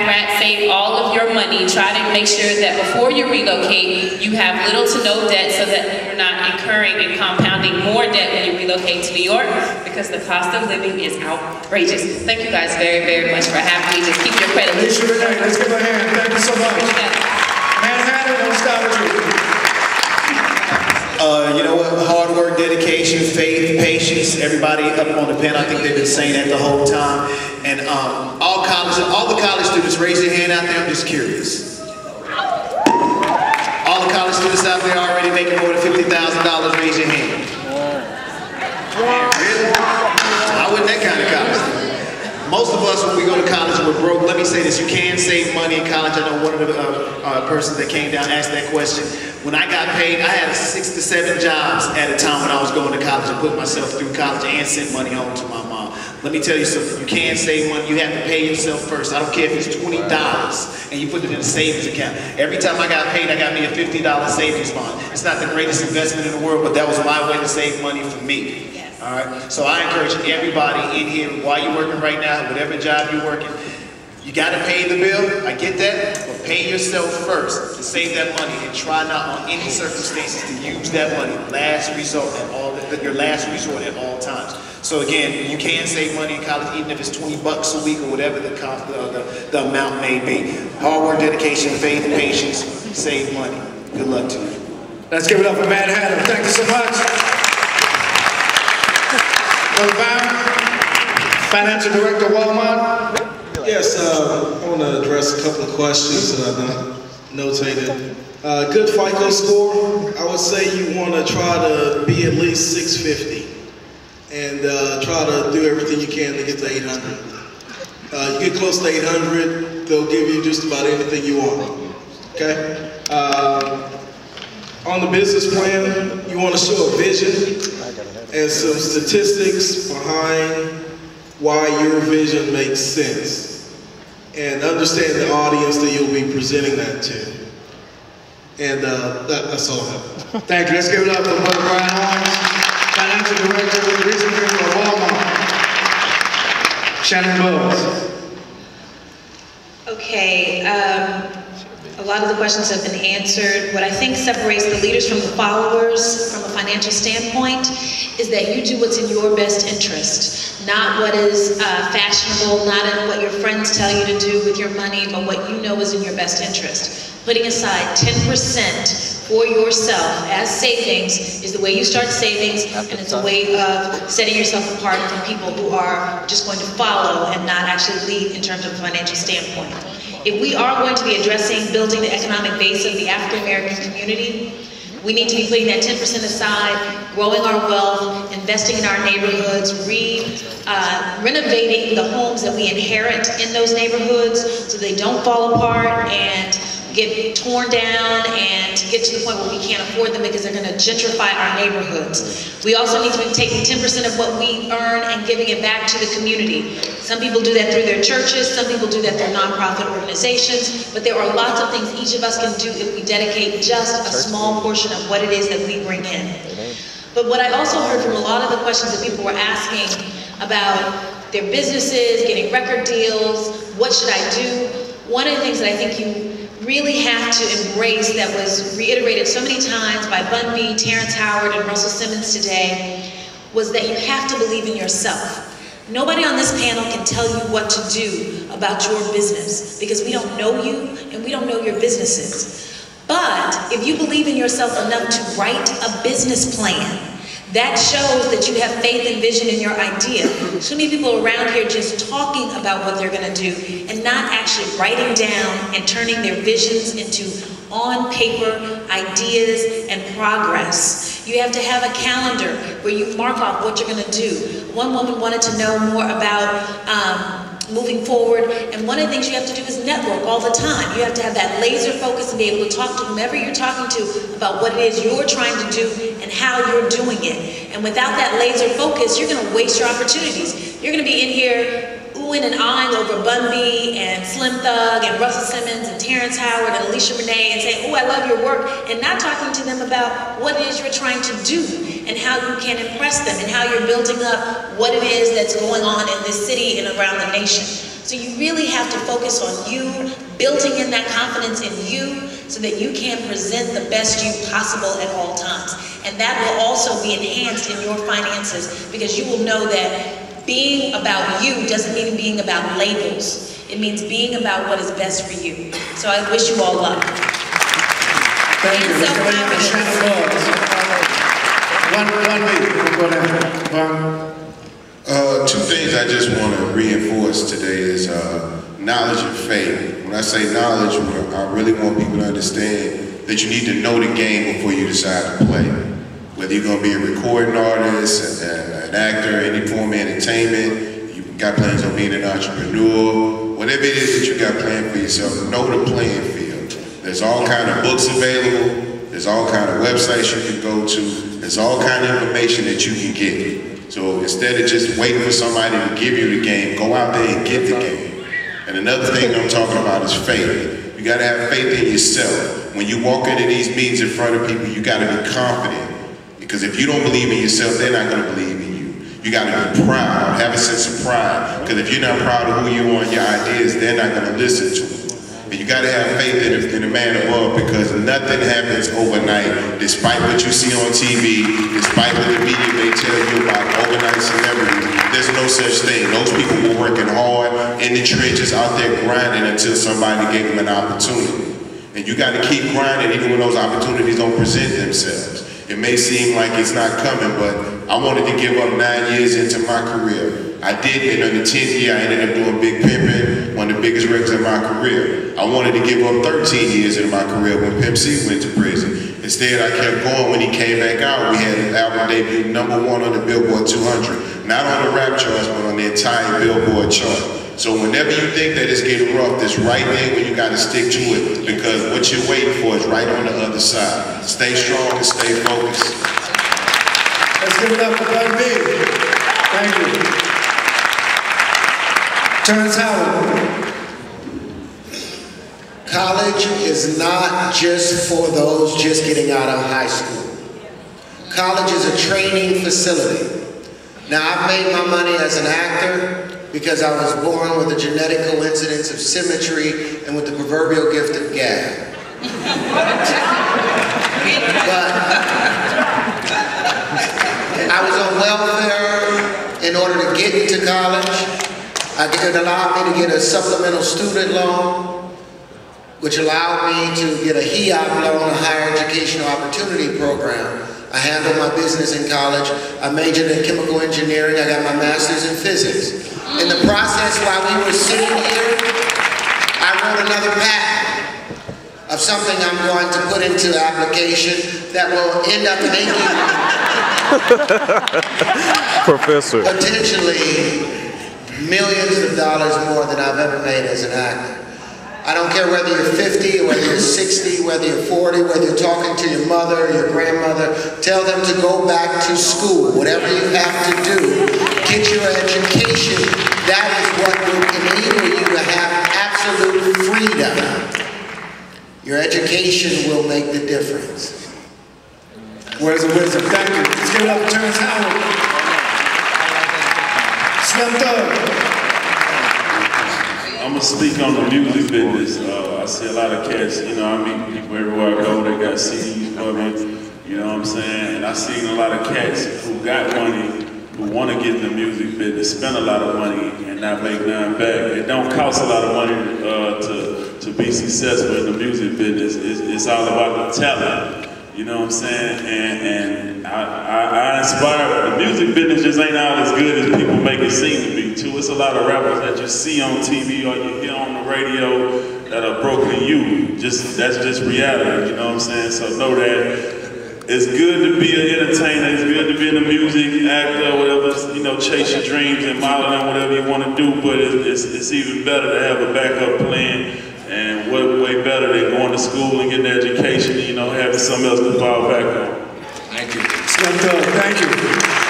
rat, save all of your money. Try to make sure that before you relocate, you have little to no debt so that you're not incurring and compounding more debt when you relocate to New York, because the cost of living is outrageous. Thank you guys very, very much for having me. Just keep your credit. Let's give a hand. Thank you so much. Manhattan, don't stop with you. You know what? Hard work, dedication, faith, patience. Everybody up on the pen, I think they've been saying that the whole time. And all the college students, raise your hand out there. I'm just curious. All the college students out there already making more than $50,000. Raise your hand. Man, really? I wasn't that kind of college student. Most of us, when we go to college, we're broke. Let me say this: you can save money in college. I know one of the persons that came down asked that question. When I got paid, I had 6 to 7 jobs at a time when I was going to college and put myself through college and sent money home to my mom. Let me tell you something, you can save money, you have to pay yourself first. I don't care if it's $20 and you put it in a savings account. Every time I got paid, I got me a $50 savings bond. It's not the greatest investment in the world, but that was my way to save money for me. All right, so I encourage everybody in here, while you're working right now, whatever job you're working, you got to pay the bill, I get that, but pay yourself first to save that money, and try not on any circumstances to use that money, your last resort at all times. So again, you can save money in college, even if it's $20 a week or whatever the amount may be. Hard work, dedication, faith, patience, save money. Good luck to you. Let's give it up for Manhattan. Thank you so much. Financial Director, Walmart. Yes, I want to address a couple of questions that I've notated. Good FICO score, I would say you want to try to be at least 650 and try to do everything you can to get to 800. You get close to 800, they'll give you just about anything you want. Okay? On the business plan, you want to show a vision and some statistics behind why your vision makes sense. And understand the audience that you'll be presenting that to. And that's all I have. Thank you. Let's give it up for Brother Brian Holmes, Financial Director of the Region for Walmart. Shannon Bowles. Okay, a lot of the questions have been answered. What I think separates the leaders from the followers from a financial standpoint is that you do what's in your best interest, not what is fashionable, not in what your friends tell you to do with your money, but what you know is in your best interest. Putting aside 10% for yourself as savings is the way you start savings, and it's a way of setting yourself apart from people who are just going to follow and not actually lead in terms of a financial standpoint. If we are going to be addressing building the economic base of the African American community, we need to be putting that 10% aside, growing our wealth, investing in our neighborhoods, renovating the homes that we inherit in those neighborhoods so they don't fall apart and get torn down and get to the point where we can't afford them because they're going to gentrify our neighborhoods. We also need to be taking 10% of what we earn and giving it back to the community. Some people do that through their churches, some people do that through nonprofit organizations, but there are lots of things each of us can do if we dedicate just a small portion of what it is that we bring in. But what I also heard from a lot of the questions that people were asking about their businesses, getting record deals, what should I do? One of the things that I think you really have to embrace, that was reiterated so many times by Bun B, Terrence Howard, and Russell Simmons today, was that you have to believe in yourself. Nobody on this panel can tell you what to do about your business because we don't know you and we don't know your businesses. But if you believe in yourself enough to write a business plan, that shows that you have faith and vision in your idea. So many people around here just talking about what they're going to do and not actually writing down and turning their visions into on paper ideas and progress. You have to have a calendar where you mark off what you're going to do. One woman wanted to know more about moving forward, and one of the things you have to do is network all the time. You have to have that laser focus and be able to talk to whomever you're talking to about what it is you're trying to do and how you're doing it. And without that laser focus, you're going to waste your opportunities. You're going to be in here oohing and ahhing over Bun B and Slim Thug and Russell Simmons and Terrence Howard and Alicia Renee and saying, oh, I love your work, and not talking to them about what it is you're trying to do and how you can impress them and how you're building up what it is that's going on in this city and around the nation. So you really have to focus on you, building in that confidence in you so that you can present the best you possible at all times. And that will also be enhanced in your finances because you will know that being about you doesn't mean being about labels. It means being about what is best for you. So I wish you all luck. Thank you. Two things I just want to reinforce today is knowledge and faith. When I say knowledge, I really want people to understand that you need to know the game before you decide to play. Whether you're going to be a recording artist, an actor, any form of entertainment, you got plans on being an entrepreneur, whatever it is that you got planned for yourself, know the playing field. There's all kind of books available, there's all kind of websites you can go to, there's all kind of information that you can get. So instead of just waiting for somebody to give you the game, go out there and get the game. And another thing I'm talking about is faith. You gotta have faith in yourself. When you walk into these meetings in front of people, you gotta be confident. Because if you don't believe in yourself, they're not gonna believe in you. You gotta be proud, have a sense of pride. Because if you're not proud of who you are and your ideas, they're not gonna listen to it. And you gotta have faith in the man above, because nothing happens overnight. Despite what you see on TV, despite what the media may tell you about overnight celebrities, there's no such thing. Those people were working hard in the trenches, out there grinding until somebody gave them an opportunity. And you gotta keep grinding even when those opportunities don't present themselves. It may seem like it's not coming, but I wanted to give up 9 years into my career. I did, and in the 10th year, I ended up doing Big Pimpin', one of the biggest records in my career. I wanted to give up 13 years into my career when Pimp C went to prison. Instead, I kept going. When he came back out, we had an album debut #1 on the Billboard 200. Not on the rap charts, but on the entire Billboard chart. So whenever you think that it's getting rough, this right there when you gotta stick to it, because what you're waiting for is right on the other side. Stay strong and stay focused. Let's give it up for Bun B. Thank you. Terrence Howard. College is not just for those just getting out of high school. College is a training facility. Now, I've made my money as an actor because I was born with a genetic coincidence of symmetry and with the proverbial gift of gab. But I was on welfare in order to get into college. It allowed me to get a supplemental student loan, which allowed me to get a HEOP loan, a higher educational opportunity program. I handled my business in college. I majored in chemical engineering. I got my master's in physics. In the process, while we were sitting here, I wrote another patent of something I'm going to put into application that will end up making Professor. potentially millions of dollars more than I've ever made as an actor. I don't care whether you're 50, or whether you're 60, whether you're 40, whether you're talking to your mother or your grandmother, tell them to go back to school. Whatever you have to do, get your education. That is what will enable you to have absolute freedom. Your education will make the difference. Words of wisdom. Thank you. Let's give it up for Terrence Howard. Slim Thug. I'm gonna speak on the music business. I see a lot of cats, you know, I meet people everywhere I go, they got CDs for me, you know what I'm saying? And I seen a lot of cats who got money, who wanna get in the music business, spend a lot of money and not make none back. It don't cost a lot of money to be successful in the music business. It's all about the talent, you know what I'm saying? And I inspire, the music business just ain't all as good as people make it seem to be too. It's a lot of rappers that you see on TV or you hear on the radio that are broken to you. That's just reality, you know what I'm saying? So know that it's good to be an entertainer, it's good to be in the music, actor, whatever, you know, chase your dreams and modeling, whatever you want to do, but it's even better to have a backup plan. And way better than going to school and getting an education, you know, having something else to fall back on. Thank you. Slim Thug, thank you.